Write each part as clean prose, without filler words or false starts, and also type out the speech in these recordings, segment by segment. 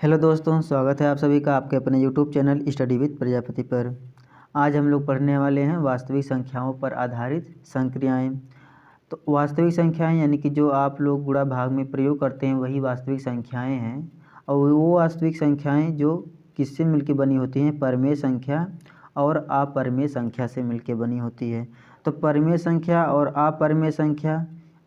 Hello दोस्तों, स्वागत है आप सभी का आपके अपने YouTube channel study with Prajapati पर। आज हम लोग पढ़ने वाले हैं वास्तविक संख्याओं पर आधारित संक्रियाएं। तो वास्तविक संख्याएं यानी कि जो आप लोग गुणा भाग में प्रयोग करते हैं वही वास्तविक संख्याएं हैं। और वो वास्तविक संख्याएं जो किससे मिलकर बनी होती हैं, परमेय संख्या और अपरमेय संख्या से मिलकर बनी होती है। तो परमेय संख्या और अपरमेय संख्या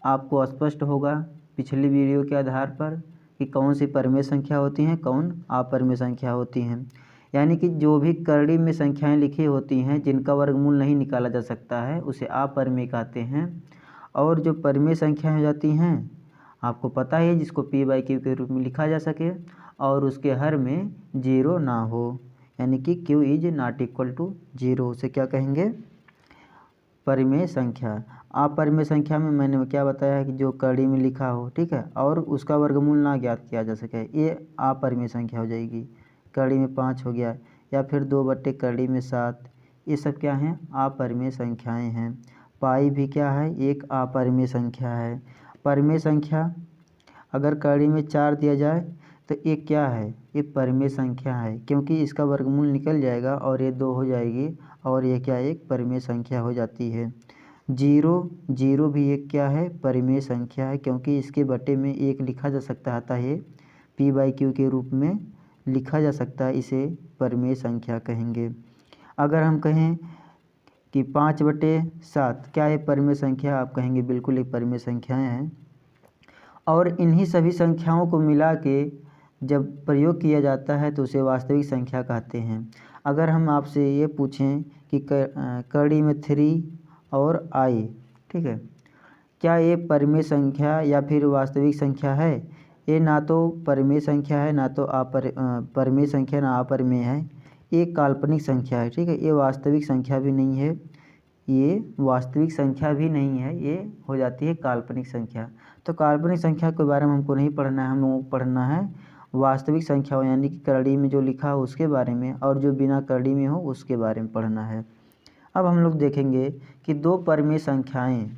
आपको स्पष्ट होगा पिछली वीडियो के आधार पर कि कौन सी परमेय संख्या होती हैं, कौन अपरमेय संख्या होती हैं। यानी कि जो भी करड़ी में संख्याएं लिखी होती हैं जिनका वर्गमूल नहीं निकाला जा सकता है उसे अपरमेय कहते हैं। और जो परमेय संख्या हो जाती हैं आपको पता है जिसको p/q के रूप में लिखा जा सके और उसके हर में जीरो ना हो, यानी कि q is not equal to zero, उसे क्या कहेंगे, परमेय संख्या। अपरमेय संख्या में मैंने क्या बताया है कि जो कड़ी में लिखा हो, ठीक है, और उसका वर्गमूल ना ज्ञात किया जा सके, ये अपरमेय संख्या हो जाएगी। कड़ी में 5 हो गया या फिर 2 कड़ी में 7, ये सब क्या हैं, अपरमेय संख्याएं हैं। पाई भी क्या है, एक अपरमेय संख्या है। परमेय संख्या अगर कड़ी में 4 दिया जाए तो ये क्या है, ये परमेय संख्या है क्योंकि इसका वर्गमूल निकल जाएगा और ये 2 हो जाएगी और ये क्या, एक परमेय संख्या हो जाती है। जीरो भी एक क्या है, परमेय संख्या है क्योंकि इसके बटे में 1 लिखा जा सकता है, ये p/q के रूप में लिखा जा सकता है, इसे परमेय संख्या कहेंगे। अगर हम कहें कि 5/7 क्या है, परमेय संख्या, आप कहेंगे बिल्कुल एक परमेय संख्याएँ हैं। और इन्हीं सभी संख्याओं को मिला के जब प्रयोग किया जाता है तो उसे वास्तविक संख्या कहते हैं। अगर हम आपसे ये पूछें कि कड़ी में 3 और i, ठीक है, क्या ये परमेय संख्या या फिर वास्तविक संख्या है? ये ना तो परमेय संख्या है ना तो परमेय संख्या ना अपरमेय है, ये काल्पनिक संख्या है, ठीक है, ये वास्तविक संख्या भी नहीं है, ये वास्तविक संख्या भी नहीं है, ये हो जाती है काल्पनिक संख्या। तो काल्पनिक संख्या के बारे में हमको नहीं पढ़ना है, हम लोगों को पढ़ना है वास्तविक संख्याओं यानी कि करड़ी में जो लिखा हो उसके बारे में और जो बिना करड़ी में हो उसके बारे में पढ़ना है। अब हम लोग देखेंगे कि दो परमेय संख्याएं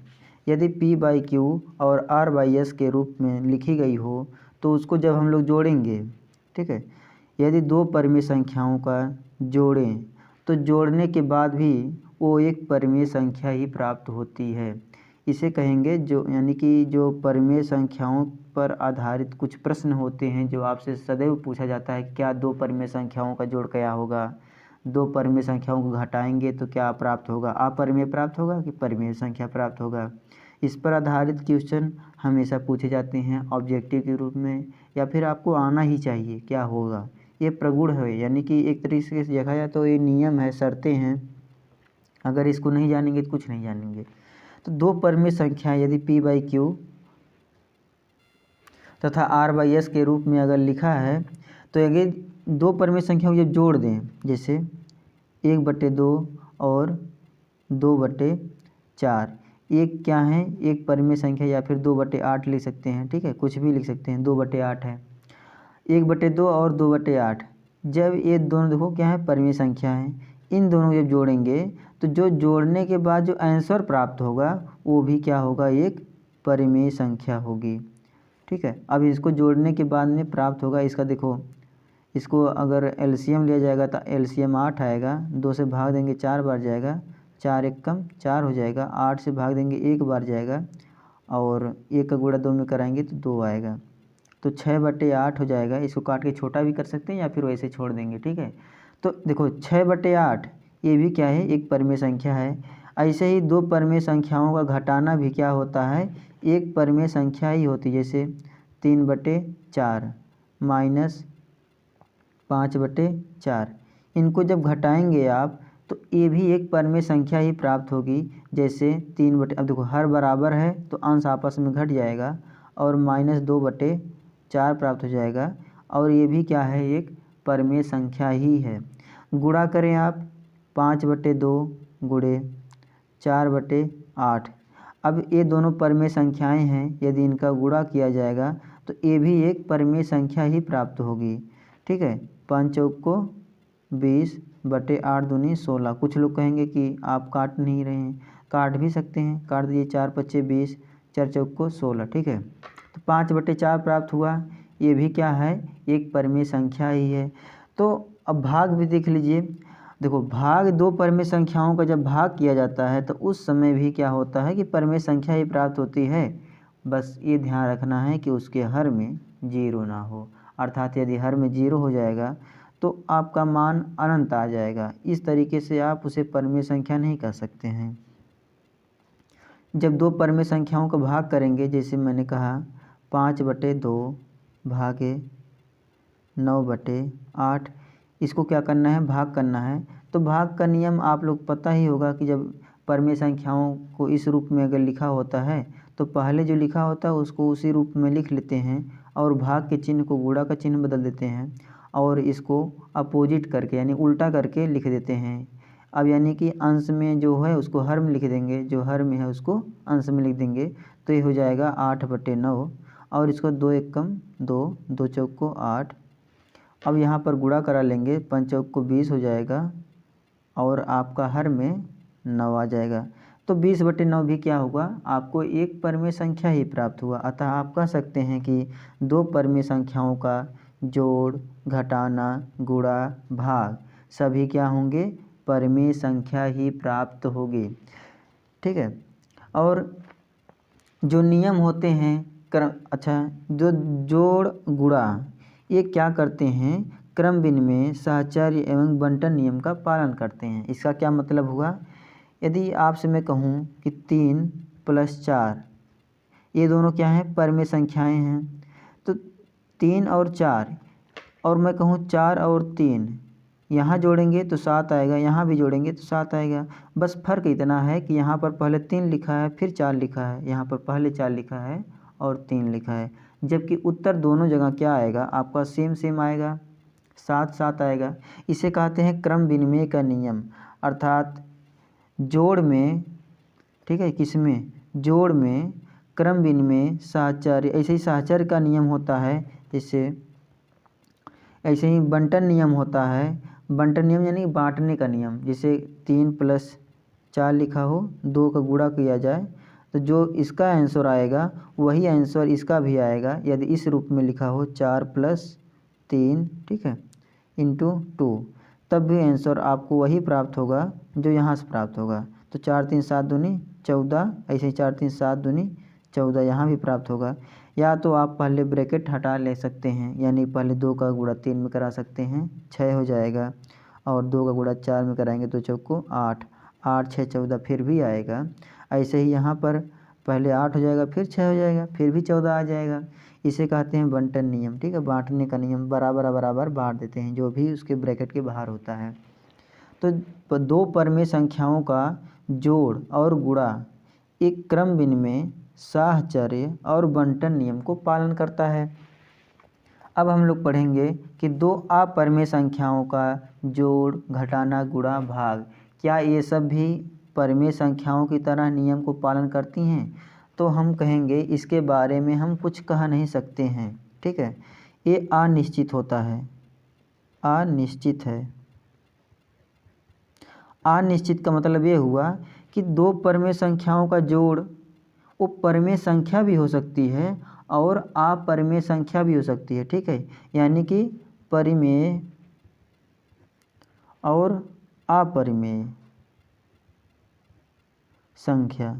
यदि p/q और r/s के रूप में लिखी गई हो तो उसको जब हम लोग जोड़ेंगे, ठीक है, यदि दो परमेय संख्याओं का जोड़ें तो जोड़ने के बाद भी वो एक परमेय संख्या ही प्राप्त होती है। इसे कहेंगे जो, यानी कि जो परमेय संख्याओं पर आधारित कुछ प्रश्न होते हैं जो आपसे सदैव पूछा जाता है, क्या दो परमेय संख्याओं का जोड़ क्या होगा, दो परमेय संख्याओं को घटाएंगे तो क्या प्राप्त होगा, अपरमेय प्राप्त होगा कि परमेय संख्या प्राप्त होगा। इस पर आधारित क्वेश्चन हमेशा पूछे जाते हैं ऑब्जेक्टिव के रूप में, या फिर आपको आना ही चाहिए क्या होगा, ये प्रगुण है, यानी कि एक तरीके से देखा जाए तो ये नियम है, शर्तें हैं, अगर इसको नहीं जानेंगे तो कुछ नहीं जानेंगे। तो दो परमेय संख्या यदि p/q तथा r/s के रूप में अगर लिखा है तो यदि दो परमेय संख्याओं को जब जोड़ दें, जैसे 1/2 और 2/4, एक क्या है, एक परमेय संख्या या फिर 2/8 लिख सकते हैं, ठीक है, कुछ भी लिख सकते हैं, 2/8 है, 1/2 और 2/8, जब ये दोनों देखो क्या है, परमेय संख्या है, इन दोनों को जब जोड़ेंगे तो जो जोड़ने के बाद जो आंसर प्राप्त होगा वो भी क्या होगा, एक परमेय संख्या होगी, ठीक है। अब इसको जोड़ने के बाद में प्राप्त होगा, इसका देखो, इसको अगर एलसीएम लिया जाएगा तो एलसीएम 8 आएगा, 2 से भाग देंगे 4 बार जाएगा, 4 एकम 4 हो जाएगा, 8 से भाग देंगे 1 बार जाएगा और 1 का गुणा 2 में कराएंगे तो 2 आएगा, तो 6/8 हो जाएगा। इसको काट के छोटा भी कर सकते हैं या फिर वैसे छोड़ देंगे, ठीक है। तो देखो 6/8 ये भी क्या है, एक परमेय संख्या है। ऐसे ही दो परमेय संख्याओं का घटाना भी क्या होता है, एक परमेय संख्या ही होती है, जैसे 3/4 माइनस 5/4, इनको जब घटाएंगे आप तो ये भी एक परमेय संख्या ही प्राप्त होगी, जैसे अब देखो हर बराबर है तो अंश आपस में घट जाएगा और -2/4 प्राप्त हो जाएगा, और ये भी क्या है, एक परमेय संख्या ही है। गुणा करें आप, 5/2 गुणे 4/8, अब ये दोनों परमेय संख्याएं हैं, यदि इनका गुणा किया जाएगा तो ये भी एक परमेय संख्या ही प्राप्त होगी, ठीक है। 5 चौक को 20/8 दूनी 16, कुछ लोग कहेंगे कि आप काट नहीं रहे हैं, काट भी सकते हैं, काट दीजिए, 4 × 5 = 20, 4 चौक को 16, ठीक है। तो 5/4 प्राप्त हुआ, ये भी क्या है, एक परिमेय संख्या ही है। तो अब भाग भी देख लीजिए, देखो भाग दो परिमेय संख्याओं का जब भाग किया जाता है तो उस समय भी क्या होता है कि परिमेय संख्या ही प्राप्त होती है। बस ये ध्यान रखना है कि उसके हर में जीरो ना हो, अर्थात यदि हर में जीरो हो जाएगा तो आपका मान अनंत आ जाएगा। इस तरीके से आप उसे परिमेय संख्या नहीं कह सकते हैं। जब दो परिमेय संख्याओं का भाग करेंगे, जैसे मैंने कहा 5/2 भागे 9/8, इसको क्या करना है, भाग करना है। तो भाग का नियम आप लोग पता ही होगा कि जब परिमेय संख्याओं को इस रूप में अगर लिखा होता है तो पहले जो लिखा होता है उसको उसी रूप में लिख लेते हैं और भाग के चिन्ह को गुणा का चिन्ह बदल देते हैं और इसको अपोजिट करके यानी उल्टा करके लिख देते हैं। अब यानी कि अंश में जो है उसको हर में लिख देंगे, जो हर में है उसको अंश में लिख देंगे, तो ये हो जाएगा 8/9 और इसको 2 एकम 2, 2 चौक को 8। अब यहाँ पर गुणा करा लेंगे, 5 चौक को 20 हो जाएगा और आपका हर में 9 आ जाएगा। तो 20/9 भी क्या होगा, आपको एक परिमेय संख्या ही प्राप्त हुआ। अतः आप कह सकते हैं कि दो परिमेय संख्याओं का जोड़, घटाना, गुणा, भाग सभी क्या होंगे, परिमेय संख्या ही प्राप्त होगी। ठीक है। और जो नियम होते हैं जो जोड़ गुणा ये क्या करते हैं, क्रम विनिमय, साहचर्य एवं बंटन नियम का पालन करते हैं। इसका क्या मतलब हुआ, यदि आपसे मैं कहूँ कि 3 + 4 ये दोनों क्या हैं, परिमेय संख्याएं हैं, तो 3 और 4, और मैं कहूँ 4 और 3 यहाँ जोड़ेंगे तो 7 आएगा, यहाँ भी जोड़ेंगे तो 7 आएगा। बस फ़र्क इतना है कि यहाँ पर पहले 3 लिखा है फिर 4 लिखा है, यहाँ पर पहले 4 लिखा है और 3 लिखा है, जबकि उत्तर दोनों जगह क्या आएगा, आपका सेम आएगा, 7 आएगा। इसे कहते हैं क्रम विनिमय का नियम, अर्थात जोड़ में, ठीक है, किसमें, जोड़ में क्रम विनिमय, साहचर्य, ऐसे ही साहचर्य का नियम होता है, जैसे ऐसे ही बंटन नियम होता है। बंटन नियम यानी बांटने का नियम, जैसे 3 + 4 लिखा हो, 2 का गुणा किया जाए तो जो इसका आंसर आएगा वही आंसर इसका भी आएगा। यदि इस रूप में लिखा हो 4 + 3, ठीक है, × 2, तब भी आंसर आपको वही प्राप्त होगा जो यहाँ से प्राप्त होगा। तो 4 3 7 दूनी 14, ऐसे ही 4 3 7 दूनी 14 यहाँ भी प्राप्त होगा। या तो आप पहले ब्रैकेट हटा ले सकते हैं, यानी पहले 2 का गुणा 3 में करा सकते हैं, 6 हो जाएगा, और 2 का गुणा 4 में कराएंगे तो चौक को 8, 8 6 14 फिर भी आएगा। ऐसे ही यहाँ पर पहले 8 हो जाएगा फिर 6 हो जाएगा फिर भी 14 आ जाएगा। इसे कहते हैं बंटन नियम, ठीक है, बांटने का नियम, बराबर बराबर बांट देते हैं जो भी उसके ब्रैकेट के बाहर होता है। तो दो परिमेय संख्याओं का जोड़ और गुणा एक क्रम विनिमय, साहचर्य और बंटन नियम को पालन करता है। अब हम लोग पढ़ेंगे कि दो अपरिमेय संख्याओं का जोड़, घटाना, गुणा, भाग क्या ये सब भी परिमेय संख्याओं की तरह नियम को पालन करती हैं। तो हम कहेंगे इसके बारे में हम कुछ कह नहीं सकते हैं, ठीक है, ये अनिश्चित होता है, अनिश्चित है। अनिश्चित का मतलब ये हुआ कि दो परिमेय संख्याओं का जोड़ वो परिमेय संख्या भी हो सकती है और अपरिमेय संख्या भी हो सकती है, ठीक है, यानी कि परिमेय और अपरिमेय संख्या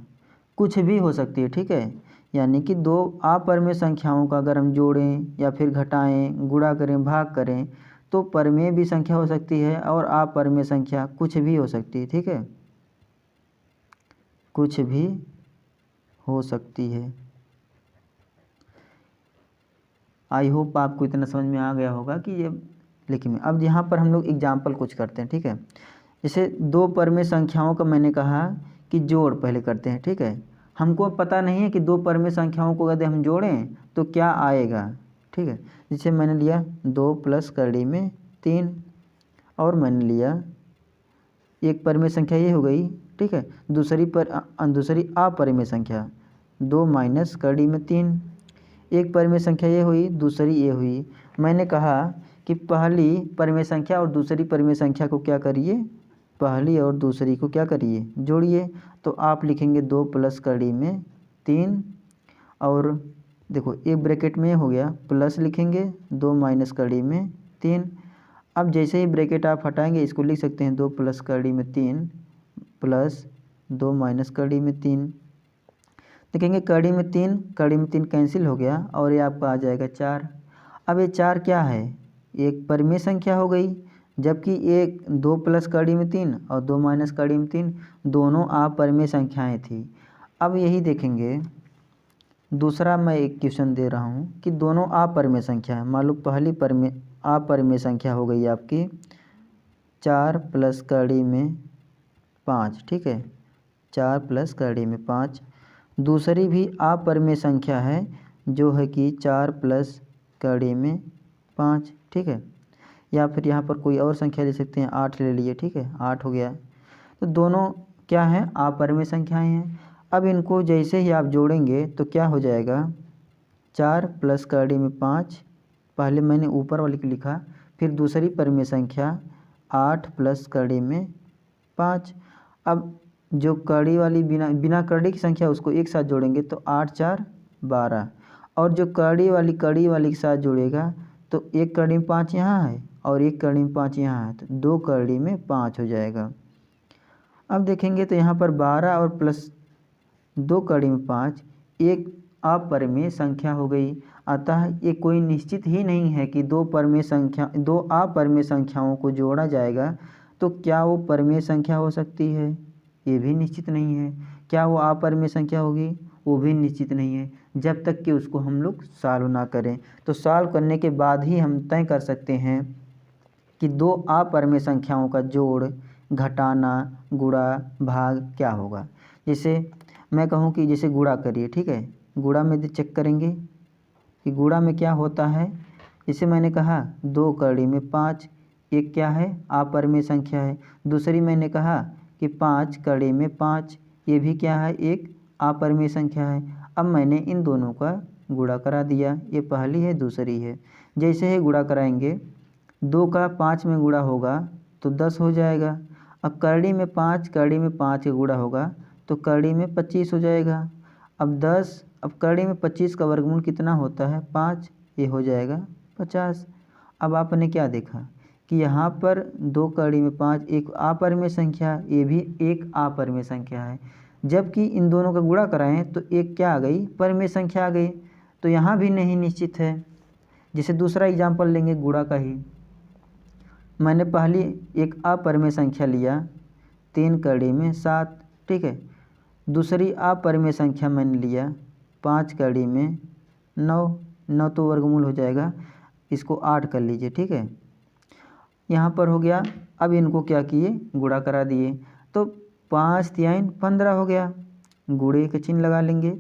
कुछ भी हो सकती है, ठीक है, यानी कि दो अपरिमेय संख्याओं का अगर हम जोड़ें या फिर घटाएं, गुणा करें, भाग करें तो परिमेय भी संख्या हो सकती है और अपरिमेय संख्या कुछ भी हो सकती है, ठीक है, कुछ भी हो सकती है। आई होप आपको इतना समझ में आ गया होगा कि ये लेकिन अब यहाँ पर हम लोग एग्जाम्पल कुछ करते हैं, ठीक है। जैसे दो परिमेय संख्याओं का मैंने कहा कि जोड़ पहले करते हैं, ठीक है, हमको पता नहीं है कि दो परिमेय संख्याओं को यदि हम जोड़ें तो क्या आएगा, ठीक है। जैसे मैंने लिया 2 + 3 और मैंने लिया एक परिमेय संख्या ये हो गई, ठीक है, दूसरी अपरिमेय संख्या 2 - 3, एक परिमेय संख्या ये हुई, दूसरी ये हुई। मैंने कहा कि पहली परिमेय संख्या और दूसरी परिमेय संख्या को क्या करिए, पहली और दूसरी को क्या करिए, जोड़िए। तो आप लिखेंगे 2 + 3 और देखो एक ब्रैकेट में हो गया, प्लस लिखेंगे 2 माइनस कड़ी में 3। अब जैसे ही ब्रैकेट आप हटाएंगे इसको लिख सकते हैं 2 प्लस कड़ी में 3 प्लस 2 माइनस कड़ी में 3। देखेंगे कड़ी में 3 कैंसिल हो गया और ये आपका आ जाएगा 4। अब ये 4 क्या है, एक परिमेय संख्या हो गई, जबकि एक 2 प्लस कड़ी में 3 और 2 माइनस कड़ी में 3 दोनों अपरिमेय संख्याएं थी। अब यही देखेंगे दूसरा मैं एक क्वेश्चन दे रहा हूँ कि दोनों अपरिमेय संख्या है। मान लो पहली अपरिमेय संख्या हो गई आपकी 4 प्लस कड़ी में 5, ठीक है, 4 प्लस कड़ी में 5। दूसरी भी अपरिमेय संख्या है जो है कि 4 प्लस कड़ी में 5, ठीक है, या फिर यहाँ पर कोई और संख्या ले सकते हैं, 8 ले लिए, ठीक है, 8 हो गया। तो दोनों क्या हैं, अपरिमेय संख्याएं हैं। अब इनको जैसे ही आप जोड़ेंगे तो क्या हो जाएगा, 4 प्लस कड़ी में 5, पहले मैंने ऊपर वाले को लिखा, फिर दूसरी परिमेय संख्या 8 प्लस कड़ी में 5। अब जो कड़ी वाली बिना कड़ी की संख्या उसको एक साथ जोड़ेंगे तो 8 4 12, और जो कड़ी वाली के साथ जोड़ेगा तो एक कड़ी में 5 यहाँ है और एक कड़ी में 5 यहाँ है, तो 2 कड़ी में 5 हो जाएगा। अब देखेंगे तो यहाँ पर 12 और प्लस 2 कड़ी में 5 एक अपरिमेय संख्या हो गई। अतः ये कोई निश्चित ही नहीं है कि दो अपरिमेय संख्याओं को जोड़ा जाएगा तो क्या वो परिमेय संख्या हो सकती है, ये भी निश्चित नहीं है। क्या वो अपरिमेय संख्या होगी, वो भी निश्चित नहीं है, जब तक कि उसको हम लोग सॉल्व ना करें। तो सॉल्व करने के बाद ही हम तय कर सकते हैं कि दो अपरिमेय संख्याओं का जोड़, घटाना, गुणा, भाग क्या होगा। जैसे मैं कहूँ कि जैसे गुणा करिए, ठीक है, गुणा में चेक करेंगे कि गुणा में क्या होता है। जैसे मैंने कहा 2 कड़ी में 5, एक क्या है, अपरिमेय संख्या है। दूसरी मैंने कहा कि 5 कड़ी में 5, ये भी क्या है, एक अपरिमेय संख्या है। अब मैंने इन दोनों का गुणा करा दिया, ये पहली है दूसरी है। जैसे ही गुणा कराएंगे 2 का 5 में गुणा होगा तो 10 हो जाएगा। अब कड़ी में 5 का गुणा होगा तो कड़ी में 25 हो जाएगा। अब कड़ी में 25 का वर्गमूल कितना होता है, 5, ये हो जाएगा 50। अब आपने क्या देखा कि यहाँ पर 2 कड़ी में 5 एक अपरिमेय संख्या, ये भी एक अपरिमेय संख्या है, जबकि इन दोनों का गुणा कराएं तो एक क्या आ गई, परिमेय संख्या आ गई। तो यहाँ भी नहीं निश्चित है। जैसे दूसरा एग्जाम्पल लेंगे गुणा का ही, मैंने पहली एक अपरिमेय संख्या लिया 3 कड़ी में 7, ठीक है, दूसरी अपरिमेय संख्या मैंने लिया 5 कड़ी में 9 तो वर्गमूल हो जाएगा, इसको 8 कर लीजिए, ठीक है, यहाँ पर हो गया। अब इनको क्या किए, गुणा करा दिए, तो 5 3 15 हो गया, गुणे का चिन्ह लगा लेंगे।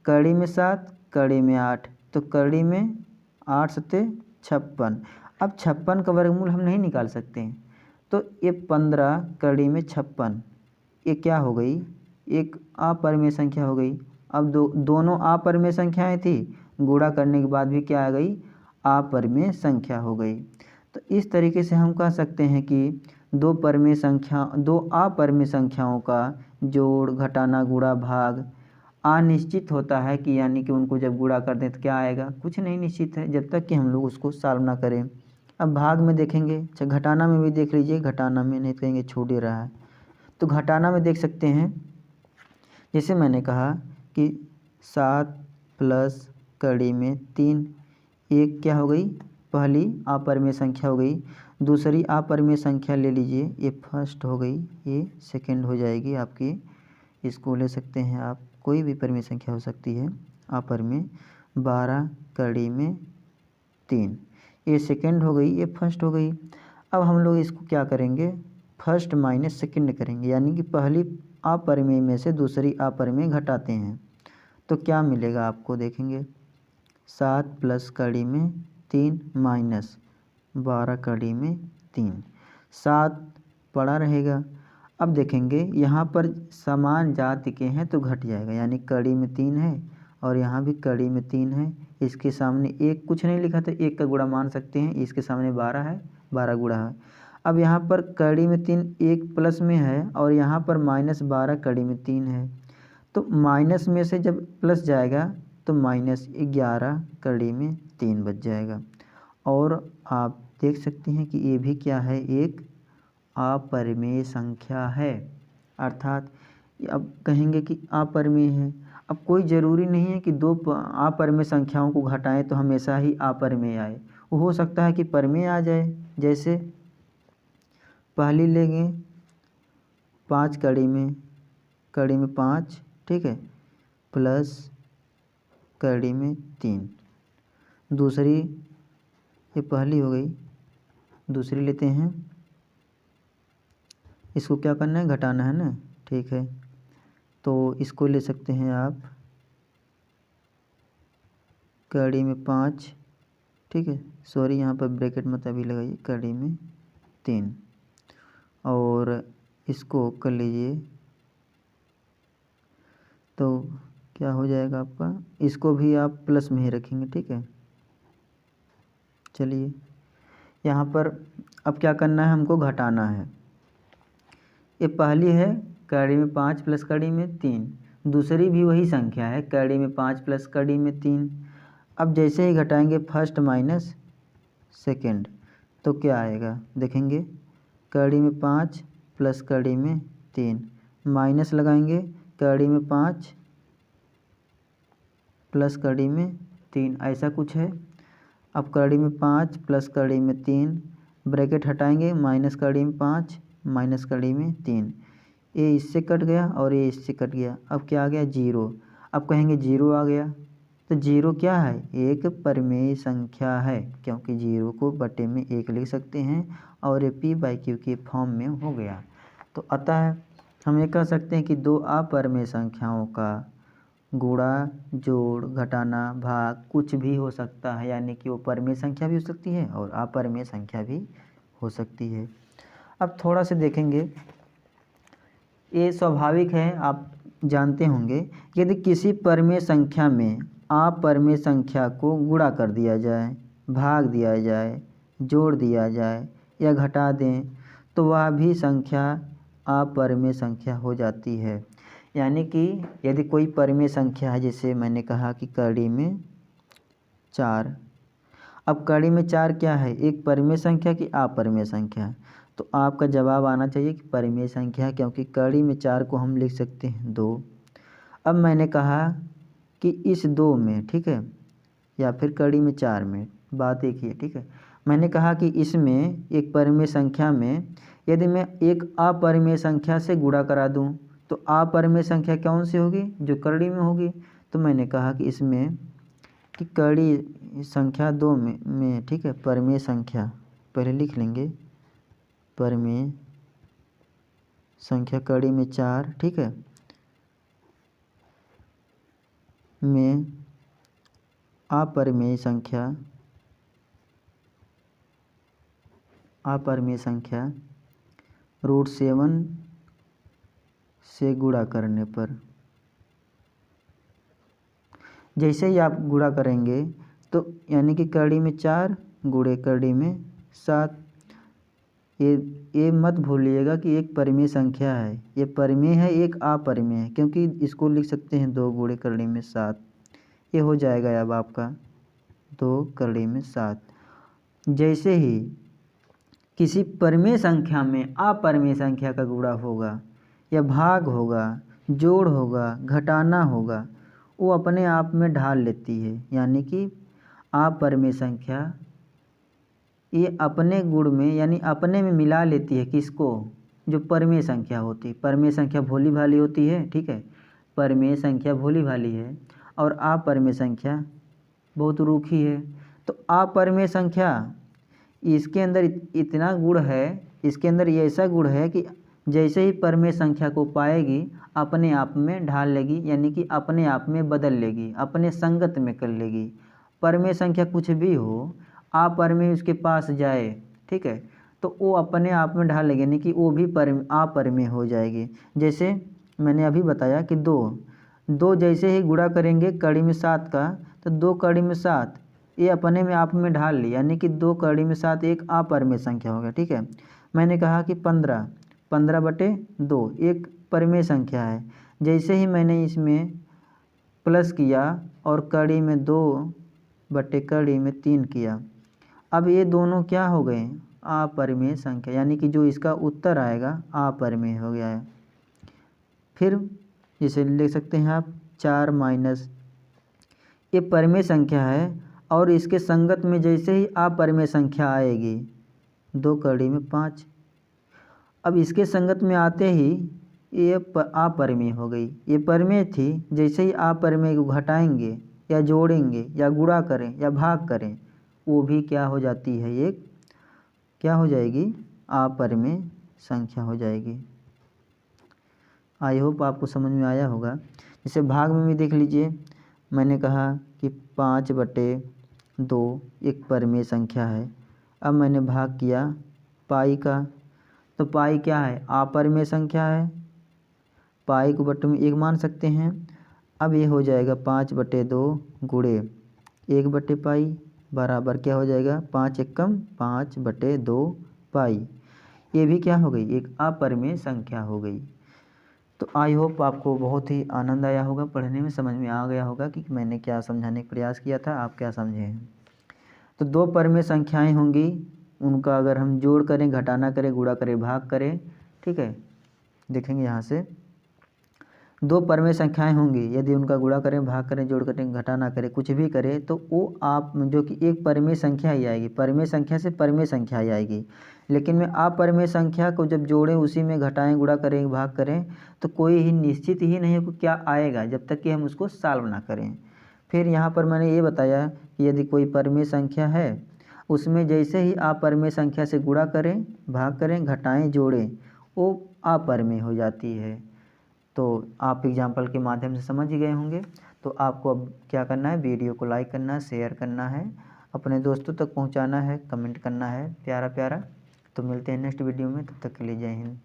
कड़ी में 7 कड़ी में 8, तो कड़ी में 8 सत्ते 56। अब 56 का वर्गमूल हम नहीं निकाल सकते हैं, तो ये 15 कड़ी में 56 ये क्या हो गई, एक अपरिमेय संख्या हो गई। अब दोनों अपरिमेय संख्याएं थी, गुणा करने के बाद भी क्या आ गई, अपरिमेय संख्या हो गई। तो इस तरीके से हम कह सकते हैं कि दो अपरिमेय संख्याओं का जोड़, घटाना, गुणा, भाग अनिश्चित होता है कि यानी कि उनको जब गुणा कर दें तो क्या आएगा, कुछ नहीं निश्चित है, जब तक कि हम लोग उसको सॉल्व ना करें। अब भाग में देखेंगे, अच्छा घटाना में भी देख लीजिए, घटाना में नहीं कहेंगे छूट ही रहा है, तो घटाना में देख सकते हैं। जैसे मैंने कहा कि 7 प्लस कड़ी में 3, एक क्या हो गई, पहली अपरिमेय संख्या हो गई। दूसरी अपरिमेय संख्या ले लीजिए, ये फर्स्ट हो गई, ये सेकंड हो जाएगी आपकी। इसको ले सकते हैं आप, कोई भी परिमेय संख्या हो सकती है अपरिमेय। 12 कड़ी में 3, ये सेकंड हो गई, ये फर्स्ट हो गई। अब हम लोग इसको क्या करेंगे, फर्स्ट माइनस सेकंड करेंगे, यानी कि पहली अपरिमेय में से दूसरी अपरिमेय घटाते हैं तो क्या मिलेगा आपको, देखेंगे 7 प्लस कड़ी में 3 माइनस 12 कड़ी में 3, 7 पड़ा रहेगा। अब देखेंगे यहाँ पर समान जाति के हैं तो घट जाएगा, यानी कड़ी में 3 है और यहाँ भी कड़ी में 3 है, इसके सामने एक कुछ नहीं लिखा तो एक का गुणा मान सकते हैं, इसके सामने 12 है, 12 गुणा है। अब यहाँ पर कड़ी में 3 एक प्लस में है और यहाँ पर -12 कड़ी में 3 है, तो माइनस में से जब प्लस जाएगा तो -11 कड़ी में 3 बच जाएगा। और आप देख सकते हैं कि ये भी क्या है, एक अपरिमेय संख्या है, अर्थात अब कहेंगे कि अपरिमेय है। अब कोई ज़रूरी नहीं है कि दो अपरिमेय संख्याओं को घटाएं तो हमेशा ही अपरिमेय आए, वो हो सकता है कि परिमेय आ जाए। जैसे पहली लेंगे 5 कड़ी में 5, ठीक है, प्लस कड़ी में 3। दूसरी, ये पहली हो गई, दूसरी लेते हैं, इसको क्या करना है, घटाना है ना, ठीक है। तो इसको ले सकते हैं आप कड़ी में 5, ठीक है, सॉरी यहाँ पर ब्रैकेट मत अभी लगाइए, कड़ी में 3, और इसको कर लीजिए तो क्या हो जाएगा आपका, इसको भी आप प्लस में ही रखेंगे, ठीक है। चलिए यहाँ पर अब क्या करना है, हमको घटाना है। ये पहली है कड़ी में 5 प्लस कड़ी में 3, दूसरी भी वही संख्या है कड़ी में 5 प्लस कड़ी में 3। अब जैसे ही घटाएंगे फर्स्ट माइनस सेकेंड तो क्या आएगा, देखेंगे कड़ी में 5 प्लस कड़ी में 3, माइनस लगाएंगे कड़ी में 5 प्लस कड़ी में 3, ऐसा कुछ है। अब कड़ी में 5 प्लस कड़ी में 3, ब्रैकेट हटाएंगे, माइनस कड़ी में 5 माइनस कड़ी में 3, ये इससे कट गया और ये इससे कट गया। अब क्या आ गया, 0। अब कहेंगे 0 आ गया, तो 0 क्या है, एक परिमेय संख्या है, क्योंकि 0 को बटे में 1 लिख सकते हैं और ये p/q के फॉर्म में हो गया। तो अतः हम ये कह सकते हैं कि दो अपरिमेय संख्याओं का गुणा, जोड़, घटाना, भाग कुछ भी हो सकता है, यानी कि वो परिमेय संख्या भी हो सकती है और अपरिमेय संख्या भी हो सकती है। अब थोड़ा सा देखेंगे, ये स्वाभाविक है, आप जानते होंगे, यदि किसी परिमेय संख्या में अपरिमेय संख्या को गुणा कर दिया जाए, भाग दिया जाए, जोड़ दिया जाए या घटा दें तो वह भी संख्या अपरिमेय संख्या हो जाती है। यानी कि यदि कोई परिमेय संख्या है, जैसे मैंने कहा कि कड़ी में 4, अब कड़ी में 4 क्या है, एक परिमेय संख्या की अपरिमेय संख्या, तो आपका जवाब आना चाहिए कि परिमेय संख्या, क्योंकि कड़ी में 4 को हम लिख सकते हैं 2। अब मैंने कहा कि इस 2 में, ठीक है, या फिर कड़ी में 4 में, बात एक ही है, ठीक है। मैंने कहा कि इसमें एक परिमेय संख्या में यदि मैं एक अपरिमेय संख्या से गुणा करा दूं तो अपरिमेय संख्या कौन सी होगी, जो कड़ी में होगी। तो मैंने कहा कि इसमें कि कड़ी संख्या 2 में, ठीक है, परिमेय संख्या पहले लिख लेंगे, परिमेय संख्या कड़ी में 4, ठीक है, में अपरिमेय संख्या √7 से गुणा करने पर, जैसे ही आप गुणा करेंगे तो यानी कि कड़ी में 4 गुणे कड़ी में 7, ये मत भूलिएगा कि एक परिमेय संख्या है, ये परिमेय है, एक अपरिमेय है, क्योंकि इसको लिख सकते हैं 2 गुणे कड़ी में 7, ये हो जाएगा अब आपका 2 कड़ी में 7। जैसे ही किसी परिमेय संख्या में अपरिमेय संख्या का गुणा होगा या भाग होगा, जोड़ होगा, घटाना होगा, वो अपने आप में ढाल लेती है, यानी कि अपरिमेय संख्या ये अपने गुण में यानी अपने में मिला लेती है, किसको, जो परिमेय संख्या होती है। परिमेय संख्या भोली भाली होती है, ठीक है, परिमेय संख्या भोली भाली है और अपरिमेय संख्या बहुत रूखी है। तो अपरिमेय संख्या, इसके अंदर इतना गुण है, इसके अंदर ये ऐसा गुण है कि जैसे ही परिमेय संख्या को पाएगी अपने आप में ढाल लेगी, यानी कि अपने आप में बदल लेगी, अपने संगत में कर लेगी। परिमेय संख्या कुछ भी हो, अपरिमेय उसके पास जाए, ठीक है, तो वो अपने आप में ढाल लेगी, यानी कि वो भी अपरिमेय हो जाएगी। जैसे मैंने अभी बताया कि 2 जैसे ही गुणा करेंगे कड़ी में 7 का, तो 2 कड़ी में 7 ये अपने में आप में ढाल ली, यानी कि 2 कड़ी में 7 एक अपरिमेय संख्या हो गया, ठीक है। मैंने कहा कि 15/2 एक परिमेय संख्या है, जैसे ही मैंने इसमें प्लस किया और कड़ी में 2/3 किया। अब ये दोनों क्या हो गए, अपरिमेय संख्या, यानी कि जो इसका उत्तर आएगा अपरिमेय हो गया है। फिर जैसे लिख सकते हैं आप 4 माइनस, ये परिमेय संख्या है और इसके संगत में जैसे ही अपरिमेय संख्या आएगी 2/5, अब इसके संगत में आते ही ये अपरिमेय हो गई। ये परिमेय थी, जैसे ही अपरिमेय को घटाएंगे या जोड़ेंगे या गुणा करें या भाग करें, वो भी क्या हो जाती है, एक क्या हो जाएगी, अपरिमेय संख्या हो जाएगी। आई होप आपको समझ में आया होगा। जैसे भाग में भी देख लीजिए, मैंने कहा कि 5/2 एक परिमेय संख्या है। अब मैंने भाग किया पाई का, तो पाई क्या है, अपरिमेय संख्या है, पाई को बट्टे में 1 मान सकते हैं। अब ये हो जाएगा 5/2 गुणे 1/पाई बराबर क्या हो जाएगा, 5 एकम 5/2 पाई। ये भी क्या हो गई, एक अपरिमेय संख्या हो गई। तो आई होप आपको बहुत ही आनंद आया होगा, पढ़ने में समझ में आ गया होगा कि मैंने क्या समझाने का प्रयास किया था, आप क्या समझे हैं। तो 2 परिमेय संख्याएं होंगी, उनका अगर हम जोड़ करें, घटाना करें, गुणा करें, भाग करें, ठीक है, देखेंगे यहाँ से 2 परिमेय संख्याएं होंगी, यदि उनका गुणा करें, भाग करें, जोड़ करें, घटाना करें, कुछ भी करें, तो वो आप जो कि एक परिमेय संख्या ही आएगी, परिमेय संख्या से परिमेय संख्या ही आएगी। लेकिन में अपरिमेय संख्या को जब जोड़ें, उसी में घटाएं, गुणा करें, भाग करें, तो कोई ही निश्चित ही नहीं है कि क्या आएगा, जब तक कि हम उसको सॉल्व ना करें। फिर यहाँ पर मैंने ये बताया कि यदि कोई परिमेय संख्या है, उसमें जैसे ही अपरिमेय संख्या से गुणा करें, भाग करें, घटाएं, जोड़ें, वो अपरिमेय हो जाती है। तो आप एग्जाम्पल के माध्यम से समझ ही गए होंगे। तो आपको अब क्या करना है, वीडियो को लाइक करना है, शेयर करना है, अपने दोस्तों तक पहुंचाना है, कमेंट करना है प्यारा प्यारा। तो मिलते हैं नेक्स्ट वीडियो में, तब तक के लिए जय हिंद।